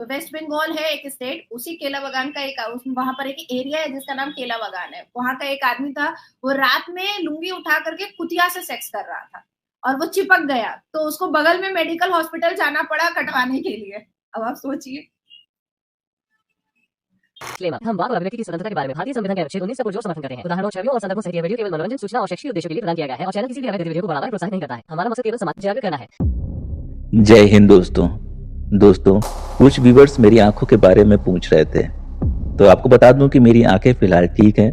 तो वेस्ट बंगाल है एक स्टेट, उसी केला बागान का एक वहां पर एक एरिया है जिसका नाम केला बागान है। वहां का एक आदमी था, वो रात में लुंगी उठा करके कुतिया से सेक्स कर रहा था और वो चिपक गया, तो उसको बगल में मेडिकल हॉस्पिटल जाना पड़ा कटवाने के लिए। अब आप सोचिए। हम वाक और अभिव्यक्ति की स्वतंत्रता के बारे में भारतीय संविधान के अनुच्छेद 19 का पुरजोर समर्थन करते हैं। उदाहरणों, छवियों और संदर्भों सहित यह वीडियो केवल मनोरंजन, सूचना और शैक्षिक उद्देश्यों के लिए प्रदान किया गया है और चैनल किसी भी अवैध गतिविधियों को बढ़ावा या प्रोत्साहित नहीं करता है। हमारा मकसद केवल समाज जागरूक करना है। जय हिंद दोस्तों, कुछ व्यूवर्स मेरी आंखों के बारे में पूछ रहे थे, तो आपको बता दूं कि मेरी आंखें फिलहाल ठीक हैं।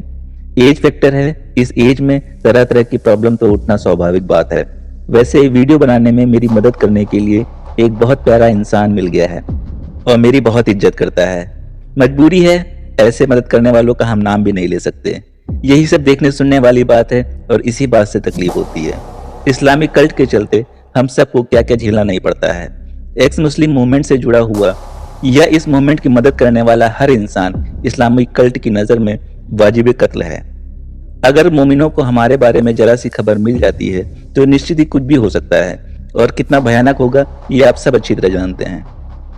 एज फैक्टर है, इस एज में तरह तरह की प्रॉब्लम तो उठना स्वाभाविक बात है। वैसे वीडियो बनाने में मेरी मदद करने के लिए एक बहुत प्यारा इंसान मिल गया है और मेरी बहुत इज्जत करता है। मजबूरी है, ऐसे मदद करने वालों का हम नाम भी नहीं ले सकते। यही सब देखने सुनने वाली बात है और इसी बात से तकलीफ होती है। इस्लामिक कल्ट के चलते हम सबको क्या क्या झेलना नहीं पड़ता है। एक्स मुस्लिम मूवमेंट से जुड़ा हुआ या इस मूवमेंट की मदद करने वाला हर इंसान इस्लामिक कल्ट की नजर में वाजिब कत्ल है। अगर मोमिनों को हमारे बारे में जरा सी खबर मिल जाती है तो निश्चित ही कुछ भी हो सकता है और कितना भयानक होगा ये आप सब अच्छी तरह जानते हैं।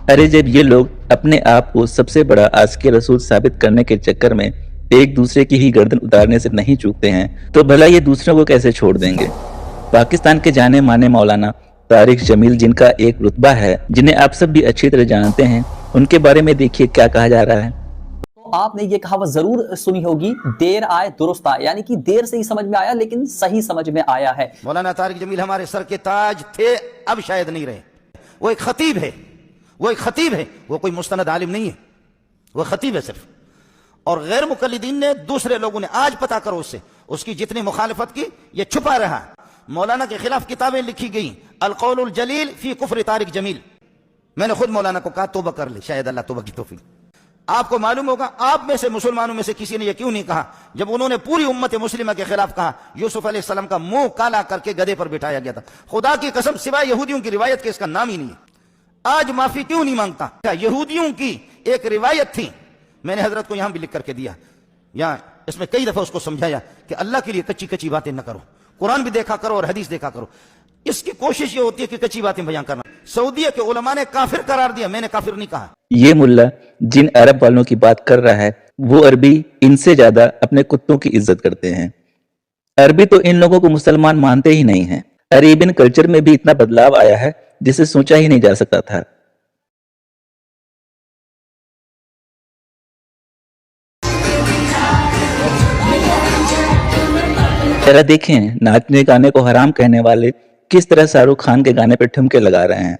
अरे जब ये लोग अपने आप को सबसे बड़ा आशिक़ रसूल साबित करने के चक्कर में एक दूसरे की ही गर्दन उतारने से नहीं चूकते हैं तो भला ये दूसरों को कैसे छोड़ देंगे। पाकिस्तान के जाने माने मौलाना तारिक जमील, जिनका एक रुतबा है, जिन्हें आप सब भी अच्छी तरह जानते हैं, उनके बारे में देखिए क्या कहा जा रहा है। तो आपने ये कहावत जरूर सुनी होगी, देर आए दुरुस्त आए, यानी कि देर से ही समझ में आया लेकिन सही समझ में आया है। मौलाना तारिक जमील हमारे सर के ताज थे, अब शायद नहीं रहे। वो एक खतीब है, वो कोई मुस्तनद आलिम नहीं है, वो खतीब है सिर्फ। और गैर मुकल्लिदीन ने, दूसरे लोगों ने, आज पता करो उससे, उसकी जितनी मुखालफत की, ये छुपा रहा। मौलाना के खिलाफ किताबें लिखी गई, अल कौलुल जलील फी कुफ्र तारिक जमील। मैंने खुद मौलाना को कहा तौबा कर ले, शायद अल्लाह तौबा की तौफीक। आपको मालूम होगा, आप में से मुसलमानों में से किसी ने यह क्यों नहीं कहा जब उन्होंने पूरी उम्मत मुस्लिमा के खिलाफ कहा, यूसुफ अलैहिस्सलाम का मुंह काला करके गधे पर बिठाया गया था। खुदा की कसम, सिवाय यहूदियों की रिवायत के इसका नाम ही नहीं है। आज माफी क्यों नहीं मांगता? यहूदियों की एक रिवायत थी, मैंने हजरत को यहां भी लिख करके दिया, या इसमें कई दफा उसको समझाया कि अल्लाह के लिए कच्ची कच्ची बातें न करो, कुरान भी देखा करो और हदीस देखा करो। इसकी कोशिश ये होती है कि कच्ची बातें बयां करना। सऊदीया के उलमा ने काफिर करार दिया, मैंने काफिर नहीं कहा। ये मुल्ला जिन अरब वालों की बात कर रहा है वो अरबी इनसे ज्यादा अपने कुत्तों की इज्जत करते हैं। अरबी तो इन लोगों को मुसलमान मानते ही नहीं हैं। अरेबियन कल्चर में भी इतना बदलाव आया है जिसे सोचा ही नहीं जा सकता था। जरा देखें, नाचने गाने को हराम कहने वाले किस तरह शाहरुख खान के गाने पर ठुमके लगा रहे हैं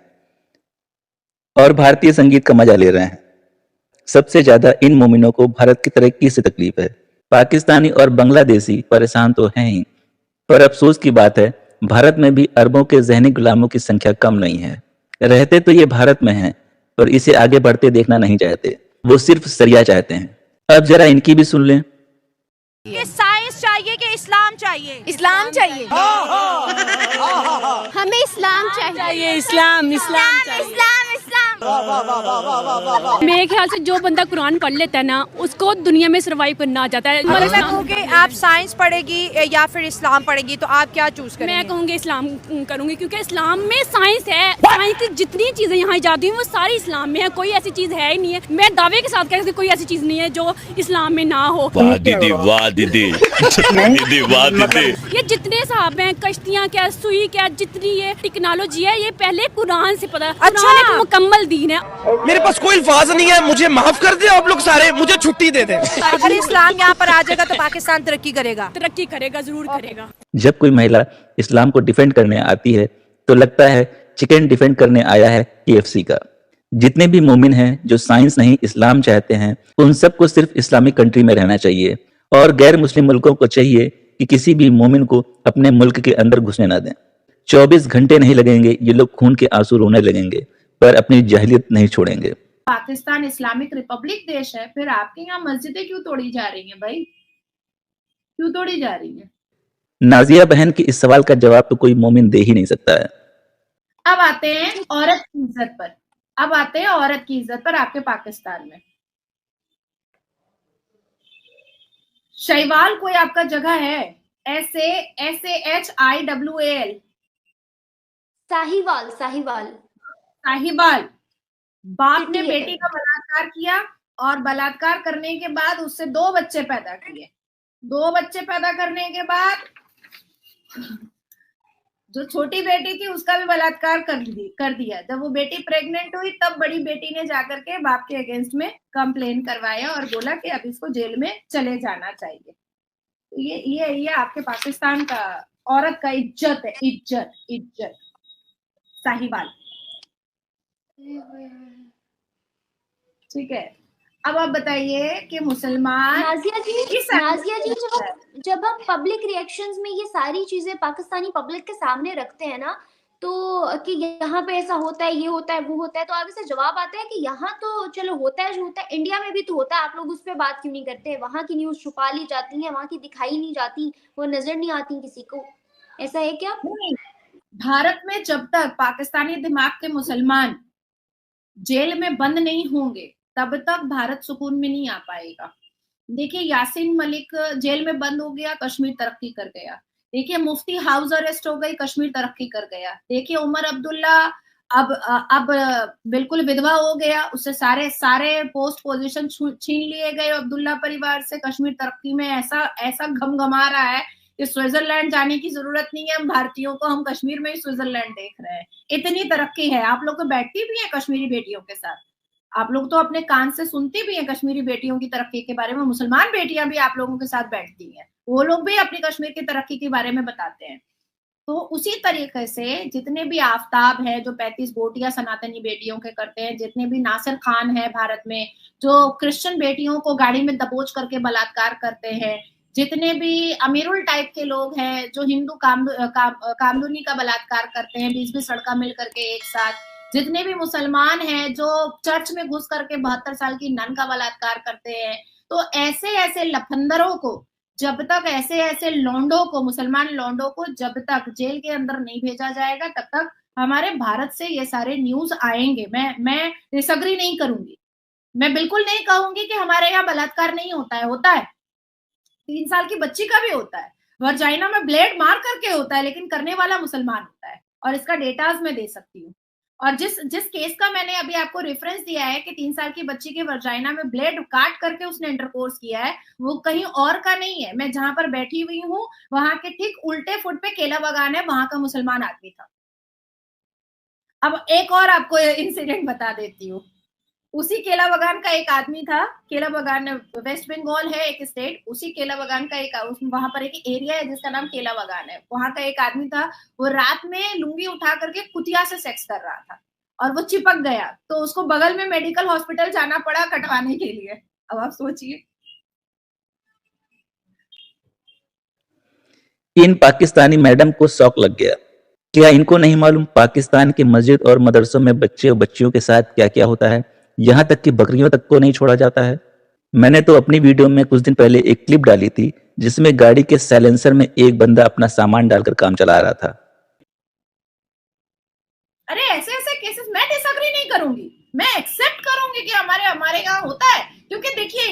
और भारतीय संगीत का मजा ले रहे हैं। सबसे ज्यादा इन मोमिनों को भारत की तरक्की से तकलीफ है। पाकिस्तानी और बांग्लादेशी परेशान तो हैं ही, पर अफसोस की बात है भारत में भी अरबों के ज़हनी गुलामों की संख्या कम नहीं है। रहते तो ये भारत में हैं, पर इसे आगे बढ़ते देखना नहीं चाहते, वो सिर्फ सरिया चाहते हैं। अब जरा इनकी भी सुन लें। ये साइंस चाहिए कि इस्लाम चाहिए? इस्लाम चाहिए। हमें इस्लाम चाहिए। इस्लाम चाहिए। मेरे ख्याल से जो बंदा कुरान पढ़ लेता है ना, उसको दुनिया में सरवाइव करना आ जाता है। मैं कहूँगी आप साइंस पढ़ेगी या फिर इस्लाम पढ़ेगी, तो आप क्या चूज करेंगे? मैं कहूँगी इस्लाम करूँगी, क्योंकि इस्लाम में साइंस है। साइंस की जितनी चीजें यहाँ इजाद हुई वो सारी इस्लाम में है, कोई ऐसी चीज है ही नहीं है। मैं दावे के साथ कह सकती हूँ कोई ऐसी चीज नहीं है जो इस्लाम में ना हो। वाह दीदी, वाह दीदी, दीदी वाह दीदी। ये जितने साहब हैं, कश्तियाँ क्या, सुई क्या, जितनी ये टेक्नोलॉजी है, ये पहले कुरान से पता। कुरान एक मुकम्मल दीन है। मेरे पास कोई अल्फाज नहीं है, मुझे माफ कर दे आप लोग सारे, मुझे छुट्टी दे दें। अगर इस्लाम यहाँ पर आ जाएगा तो पाकिस्तान तरक्की करेगा, जरूर करेगा। जब कोई महिला इस्लाम को डिफेंड करने आती है तो लगता है चिकन डिफेंड करने आया है KFC का। जितने भी मोमिन हैं जो साइंस नहीं इस्लाम चाहते हैं, उन सबको सिर्फ इस्लामिक कंट्री में रहना चाहिए और गैर मुस्लिम मुल्कों को चाहिए कि किसी भी मोमिन को अपने मुल्क के अंदर घुसने ना दें। 24 घंटे नहीं लगेंगे, ये लोग खून के आंसू रोने लगेंगे, पर अपनी जहलियत नहीं छोड़ेंगे। पाकिस्तान इस्लामिक रिपब्लिक देश है, फिर आपके यहाँ मस्जिदें क्यों तोड़ी जा रही हैं भाई? क्यों तोड़ी जा रही हैं? नाजिया बहन के इस सवाल का जवाब तो कोई मोमिन दे ही नहीं सकता है। अब आते हैं औरत की इज्जत पर। आपके पाकिस्तान में शैवाल कोई आपका जगह है? SASHIWAL। साहिवाल। साहिवाल बाप ने चिट्ठी बेटी का बलात्कार किया और बलात्कार करने के बाद उससे 2 बच्चे पैदा किए। 2 बच्चे पैदा करने के बाद जो छोटी बेटी थी उसका भी बलात्कार कर दिया। जब वो बेटी प्रेग्नेंट हुई तब बड़ी बेटी ने जाकर के बाप के अगेंस्ट में कंप्लेन करवाया और बोला कि अब इसको जेल में चले जाना चाहिए। ये आपके पाकिस्तान का औरत का इज्जत है, इज्जत साहिवाल। ठीक है, अब आप बताइए कि मुसलमान नाजिया जी है? जब हम पब्लिक रिएक्शंस में ये सारी चीजें पाकिस्तानी पब्लिक के सामने रखते हैं ना, तो कि यहाँ पे ऐसा होता है, ये होता है, वो होता है, तो आगे से जवाब आता है कि यहाँ तो चलो होता है जो होता है, इंडिया में भी तो होता है, आप लोग उस पर बात क्यों नहीं करते? वहां की न्यूज छुपा ली जाती है, वहां की दिखाई नहीं जाती, वो नजर नहीं आती किसी को, ऐसा है क्या? नहीं, भारत में जब तक पाकिस्तानी दिमाग के मुसलमान जेल में बंद नहीं होंगे तब तक भारत सुकून में नहीं आ पाएगा। देखिए, यासीन मलिक जेल में बंद हो गया, कश्मीर तरक्की कर गया। देखिए, मुफ्ती हाउस अरेस्ट हो गई, कश्मीर तरक्की कर गया। देखिए, उमर अब्दुल्ला अब बिल्कुल विधवा हो गया, उससे सारे पोस्ट पोजीशन छीन लिए गए अब्दुल्ला परिवार से। कश्मीर तरक्की में ऐसा घमघमा रहा है कि स्विट्जरलैंड जाने की जरूरत नहीं है हम भारतीयों को, हम कश्मीर में ही स्विट्जरलैंड देख रहे हैं, इतनी तरक्की है। आप लोग तो बैठती भी है कश्मीरी बेटियों के साथ, आप लोग तो अपने कान से सुनती भी हैं कश्मीरी बेटियों की तरक्की के बारे में। मुसलमान बेटियां भी आप लोगों के साथ बैठती हैं, वो लोग भी अपनी कश्मीर की तरक्की के बारे में बताते हैं। तो उसी तरीके से जितने भी आफ्ताब है जो 35 बोटियां सनातनी बेटियों के करते हैं, जितने भी नासिर खान है भारत में जो क्रिश्चियन बेटियों को गाड़ी में दबोच करके बलात्कार करते हैं, जितने भी अमीरुल टाइप के लोग हैं जो हिंदू कामदूनी का बलात्कार करते हैं 20-20 लड़का मिल करके एक साथ, जितने भी मुसलमान हैं जो चर्च में घुस करके 72 साल की नन का बलात्कार करते हैं, तो ऐसे लफंदरों को जब तक ऐसे लौंडों को, मुसलमान लौंडों को जब तक जेल के अंदर नहीं भेजा जाएगा तब तक हमारे भारत से ये सारे न्यूज आएंगे। मैं डिसएग्री नहीं करूंगी, मैं बिल्कुल नहीं कहूंगी कि हमारे यहाँ बलात्कार नहीं होता है, होता है। 3 साल की बच्ची का भी होता है, वर्जाइना में ब्लेड मार करके होता है, लेकिन करने वाला मुसलमान होता है, और इसका डेटाज मैं दे सकती हूँ। और जिस केस का मैंने अभी आपको रेफरेंस दिया है कि 3 साल की बच्ची के वर्जाइना में ब्लेड काट करके उसने इंटरकोर्स किया है, वो कहीं और का नहीं है। मैं जहां पर बैठी हुई हूँ वहां के ठीक उल्टे फुट पे केला बागान है, वहां का मुसलमान आदमी था। अब एक और आपको इंसिडेंट बता देती हूँ। उसी केला बागान का एक आदमी था, केला बागान वेस्ट बंगाल है एक स्टेट, उसी केला बागान का एक, वहां पर एक एरिया है जिसका नाम केला बागान है, वहां का एक आदमी था, वो रात में लुंगी उठा करके कुतिया से सेक्स कर रहा था और वो चिपक गया, तो उसको बगल में मेडिकल हॉस्पिटल जाना पड़ा कटवाने के लिए। अब आप सोचिए। इन पाकिस्तानी मैडम को शौक लग गया। क्या इनको नहीं मालूम पाकिस्तान की मस्जिद और मदरसों में बच्चे और बच्चियों के साथ क्या क्या होता है, यहाँ तक कि बकरियों तक को नहीं छोड़ा जाता है। मैंने तो अपनी वीडियो में कुछ दिन पहले एक क्लिप डाली थी जिसमें गाड़ी के साइलेंसर में एक बंदा अपना सामान डालकर काम चला रहा था। अरे ऐसे केसेस मैं डिसएग्री नहीं करूंगी, मैं एक्सेप्ट करूंगी कि हमारे यहाँ होता है, क्योंकि देखिए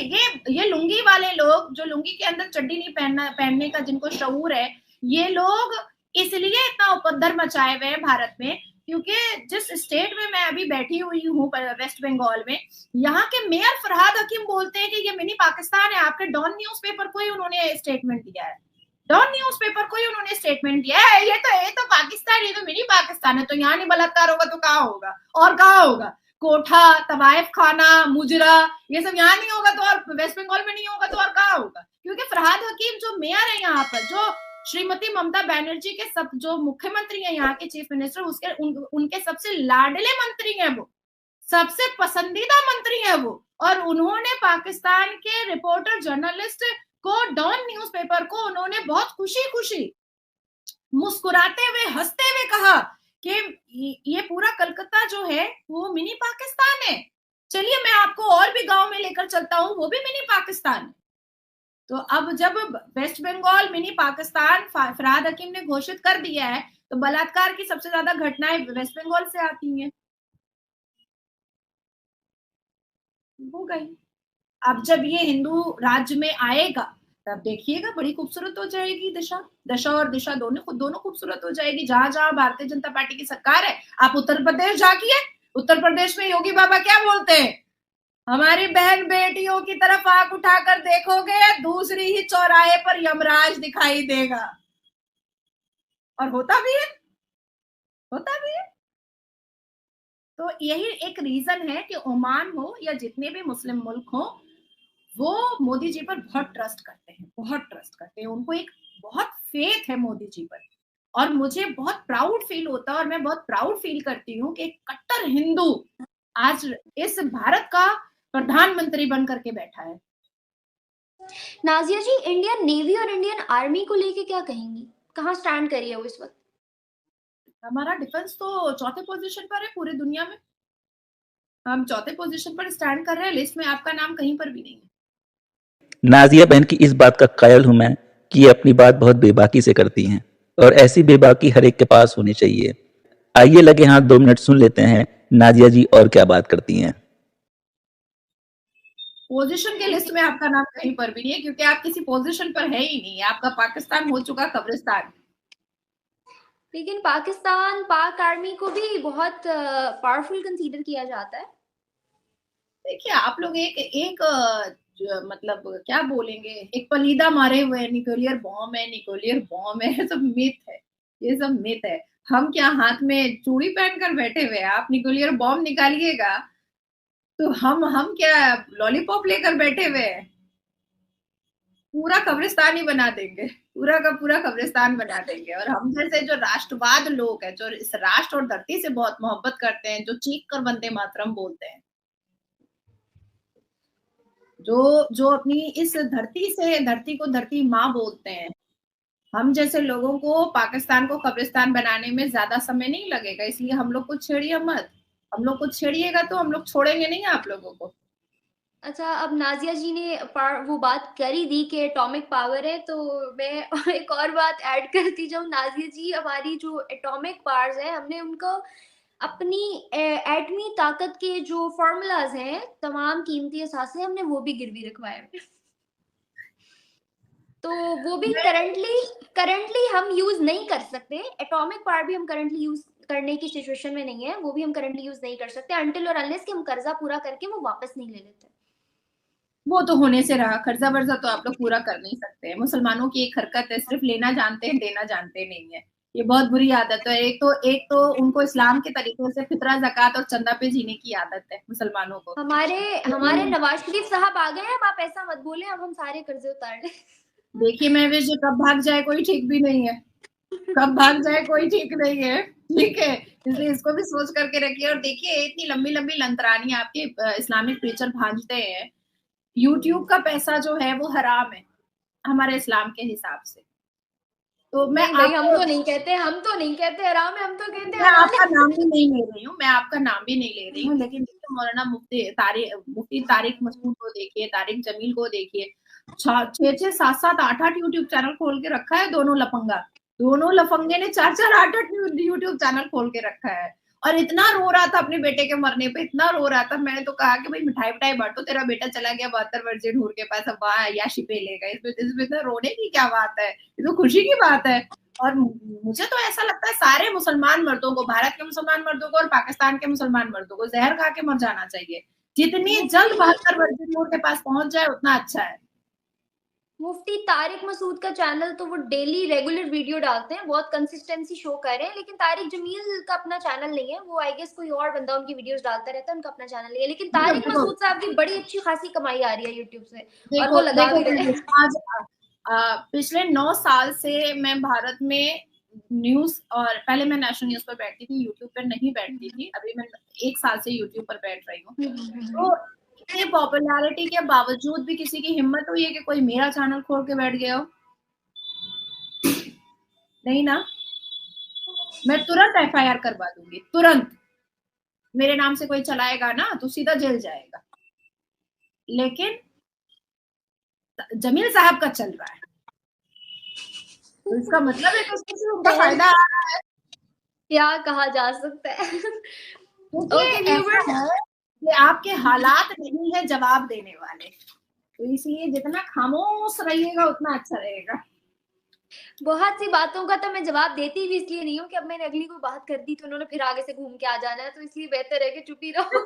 ये लुंगी वाले लोग जो लुंगी के अंदर चड्डी नहीं पहनने का जिनको शऊर है, ये लोग इसलिए इतना उपद्रव मचाए हुए हैं भारत में, क्योंकि जिस स्टेट में मैं अभी बैठी हुई हूँ वेस्ट बंगाल में, यहाँ के मेयर फरहाद हकीम बोलते हैं कि ये मिनी पाकिस्तान है। आपके डॉन न्यूज़पेपर को ही उन्होंने स्टेटमेंट दिया है, डॉन न्यूज़पेपर को ही उन्होंने स्टेटमेंट दिया है, ये तो पाकिस्तान, ये तो मिनी पाकिस्तान है, तो यहाँ नहीं बलात्कार होगा तो कहाँ होगा, और कहाँ होगा? कोठा, तवाइफ खाना, मुजरा, ये सब यहाँ नहीं होगा तो और वेस्ट बंगाल में नहीं होगा तो और कहाँ होगा? क्योंकि फरहाद हकीम जो मेयर है यहाँ पर, जो श्रीमती ममता बनर्जी के सब जो मुख्यमंत्री है यहाँ के चीफ मिनिस्टर, उनके सबसे लाडले मंत्री हैं, वो सबसे पसंदीदा मंत्री है वो, और उन्होंने पाकिस्तान के रिपोर्टर जर्नलिस्ट को, डॉन न्यूज़पेपर को उन्होंने बहुत खुशी मुस्कुराते हुए हंसते हुए कहा कि ये पूरा कलकत्ता जो है वो मिनी पाकिस्तान है, चलिए मैं आपको और भी गांव में लेकर चलता हूँ, वो भी मिनी पाकिस्तान है। तो अब जब वेस्ट बंगाल मिनी पाकिस्तान फरहाद हकीम ने घोषित कर दिया है, तो बलात्कार की सबसे ज्यादा घटनाएं वेस्ट बंगाल से आती हैं। हो गई। अब जब ये हिंदू राज्य में आएगा तब देखिएगा बड़ी खूबसूरत हो जाएगी दशा और दिशा दोनों खूबसूरत हो जाएगी। जहां जहां भारतीय जनता पार्टी की सरकार है, आप उत्तर प्रदेश जाइए, उत्तर प्रदेश में योगी बाबा क्या बोलते हैं, हमारी बहन बेटियों की तरफ आंख उठाकर देखोगे दूसरी ही चौराहे पर यमराज दिखाई देगा। और होता भी है, होता भी है। तो यही एक रीजन है कि ओमान हो या जितने भी मुस्लिम मुल्क हो, वो मोदी जी पर बहुत ट्रस्ट करते हैं, बहुत ट्रस्ट करते हैं। उनको एक बहुत फेथ है मोदी जी पर। और मुझे बहुत प्राउड फील होता है और मैं बहुत प्राउड फील करती हूँ कि एक कट्टर हिंदू आज इस भारत का प्रधानमंत्री बन करके बैठा है। नाजिया जी, इंडियन नेवी और इंडियन आर्मी को लेके क्या कहेंगी, कहाँ स्टैंड करी है वो इस वक्त? हमारा डिफेंस तो चौथे पोजीशन पर है पूरी दुनिया में। हम चौथे पोजीशन पर स्टैंड कर रहे हैं, लिस्ट में आपका नाम कहीं पर भी नहीं है। नाजिया बहन की इस बात का कायल हूं मैं कि ये अपनी बात बहुत बेबाकी से करती हैं और ऐसी बेबाकी हर एक के पास होनी चाहिए। आइए लगे हाथ 2 मिनट सुन लेते हैं नाजिया जी और क्या बात करती हैं। पोजीशन के लिस्ट में आपका नाम कहीं पर भी नहीं है क्योंकि आप किसी पोजीशन पर है ही नहीं। आपका पाकिस्तान हो चुका कब्रिस्तान। लेकिन पाकिस्तान, पाक आर्मी को भी बहुत पावरफुल कंसीडर किया जाता है। देखिए आप लोग एक मतलब क्या बोलेंगे, एक पलीदा मारे हुए न्यूक्लियर बॉम्ब है, न्यूक्लियर बॉम्ब है, सब मिथ है, ये सब मिथ है। हम क्या हाथ में चूड़ी पहनकर बैठे हुए हैं? आप न्यूक्लियर बॉम्ब निकालिएगा तो हम क्या लॉलीपॉप लेकर बैठे हुए हैं? पूरा कब्रिस्तान ही बना देंगे, पूरा का पूरा कब्रिस्तान बना देंगे। और हम जैसे जो राष्ट्रवाद लोग हैं, जो इस राष्ट्र और धरती से बहुत मोहब्बत करते हैं, जो चीख कर वंदे मातरम बोलते हैं, जो अपनी इस धरती को धरती माँ बोलते हैं, हम जैसे लोगों को पाकिस्तान को कब्रिस्तान बनाने में ज्यादा समय नहीं लगेगा। इसलिए हम लोग को छेड़िए मत। हम लोग को छेड़िएगा तो हम लोग छोड़ेंगे नहीं आप लोगों को। अच्छा, अब नाजिया जी ने वो बात करी दी कि एटॉमिक पावर है, तो मैं एक और बात ऐड करती जाऊँ। नाजिया जी, हमारी जो एटॉमिक पावर्स है, हमने उनको अपनी एटमी ताकत के जो फॉर्मूलाज हैं, तमाम कीमती असासे, हमने वो भी गिरवी रखवाए हैं। तो वो भी करंटली हम यूज नहीं कर सकते। एटॉमिक पावर भी हम करंटली यूज करने की सिचुएशन में नहीं है, वो भी हम करंटली यूज नहीं कर सकते अनटिल और अनलेस कि हम कर्जा पूरा करके वो वापस नहीं ले लेते। वो तो होने से रहा, कर्जा वर्जा तो आप लोग पूरा कर नहीं सकते। मुसलमानों की एक हरकत है, सिर्फ लेना जानते हैं, देना जानते नहीं है। ये बहुत बुरी आदत है। एक तो उनको इस्लाम के तरीके से फितरा, ज़कात और चंदा पे जीने की आदत है मुसलमानों को। हमारे नवाज शरीफ साहब आ गए हैं, अब आप ऐसा मत बोले, अब हम सारे कर्जे उतार ले। देखिए महविश जी, कब भाग जाए कोई ठीक भी नहीं है, कब भाग जाए कोई ठीक नहीं है, ठीक है। इसलिए इसको भी सोच करके रखिए। और देखिए इतनी लंबी लंबी लंतरानी आपके इस्लामिक प्रीचर भांजते हैं। यूट्यूब का पैसा जो है वो हराम है हमारे इस्लाम के हिसाब से। तो मैं हम तो नहीं कहते हराम है, हम तो कहते हैं आपका नाम भी नहीं ले रही हूँ, मैं आपका नाम भी नहीं ले रही हूँ। लेकिन देखिए मौलाना मुफ्ती तारिक मसूद को देखिए, तारिक जमील को देखिए, 6 7 7 8 8 यूट्यूब चैनल खोल के रखा है। दोनों लफंगे ने 4 4 8 8 यूट्यूब चैनल खोल के रखा है। और इतना रो रहा था अपने बेटे के मरने पे, इतना रो रहा था। मैंने तो कहा कि भाई मिठाई बांटो, तेरा बेटा चला गया 72 वर्जिन हूर के पास, अब वहां अय्याशी पे लेगा। इसमें इतना रोने की क्या बात है? ये तो खुशी की बात है। और मुझे तो ऐसा लगता है सारे मुसलमान मर्दों को, भारत के मुसलमान मर्दों को और पाकिस्तान के मुसलमान मर्दों को जहर खा के मर जाना चाहिए। जितनी जल्द 72 वर्जिन हूर के पास पहुंच जाए उतना अच्छा है। मुफ्ती तारिक मसूद का चैनल तो वो डेली रेगुलर वीडियो डालते हैं, बहुत कंसिस्टेंसी शो कर रहे हैं। लेकिन तारिक जमील का अपना चैनल नहीं है, वो आई गेस कोई और बंदा उनकी वीडियोस डालता रहता है, उनका अपना चैनल नहीं है। लेकिन तारिक मसूद साहब की बड़ी अच्छी खासी कमाई आ रही है यूट्यूब से, और वो लगा भी रहे हैं। आज पिछले 9 साल से मैं भारत में न्यूज, और पहले मैं नेशनल न्यूज पर बैठती थी, यूट्यूब पर नहीं बैठती थी। अभी मैं 1 साल से यूट्यूब पर बैठ रही हूँ। तो इतनी पॉपुलैरिटी के बावजूद भी किसी की हिम्मत हुई है कि कोई मेरा चैनल खोल के बैठ गया हो? नहीं ना। मैं तुरंत FIR करवा दूंगी, तुरंत। मेरे नाम से कोई चलाएगा ना तो सीधा जेल जाएगा। लेकिन जमील साहब का चल रहा है, तो इसका मतलब है कि उससे उनका फायदा आ रहा है। क्या कहा जा सकता है? ये आपके हालात नहीं है जवाब देने वाले, तो इसलिए जितना खामोश रहिएगा उतना अच्छा रहेगा। बहुत सी बातों का तो मैं जवाब देती भी इसलिए नहीं हूँ कि अब मैंने अगली कोई बात कर दी तो उन्होंने फिर आगे से घूम के आ जाना है, तो इसलिए बेहतर है कि चुप ही रहो।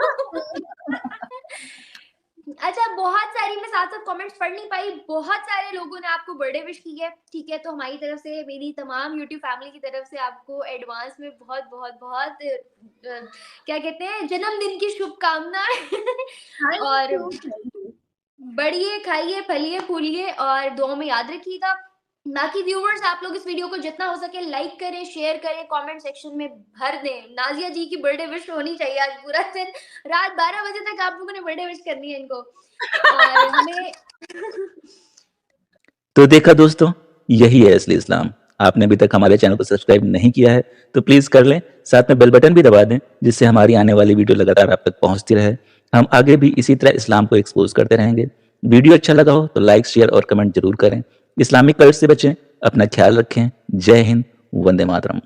अच्छा, बहुत सारी मैं साथ-साथ कमेंट्स पढ़ नहीं पाई, बहुत सारे लोगों ने आपको बर्थडे विश की है, ठीक है? तो हमारी तरफ से, मेरी तमाम यूट्यूब फैमिली की तरफ से आपको एडवांस में बहुत-बहुत क्या कहते हैं, जन्मदिन की शुभकामनाएँ और बढ़िए, खाइए, फलिए, फूलिए और दुआओं में याद रखिएगा। बाकी व्यूअर्स, आप लोग इस वीडियो को जितना हो सके लाइक करें, शेयर करें, कमेंट सेक्शन में भर दें। नाज़िया जी की बर्थडे विश होनी चाहिए आज पूरा दिन, रात 12 बजे तक आप लोगों ने बर्थडे विश करनी है इनको। और हमें तो देखा दोस्तों, यही है असली इस्लाम। आपने अभी तक हमारे चैनल को सब्सक्राइब नहीं किया है तो प्लीज कर लें, साथ में बेल बटन भी दबा दें जिससे हमारी आने वाली वीडियो लगातार आप तक पहुंचती रहे। हम आगे भी इसी तरह इस्लाम को एक्सपोज करते रहेंगे। वीडियो अच्छा लगा हो तो लाइक, शेयर और कमेंट जरूर करें। इस्लामिक कल्ट से बचें, अपना ख्याल रखें। जय हिंद, वंदे मातरम।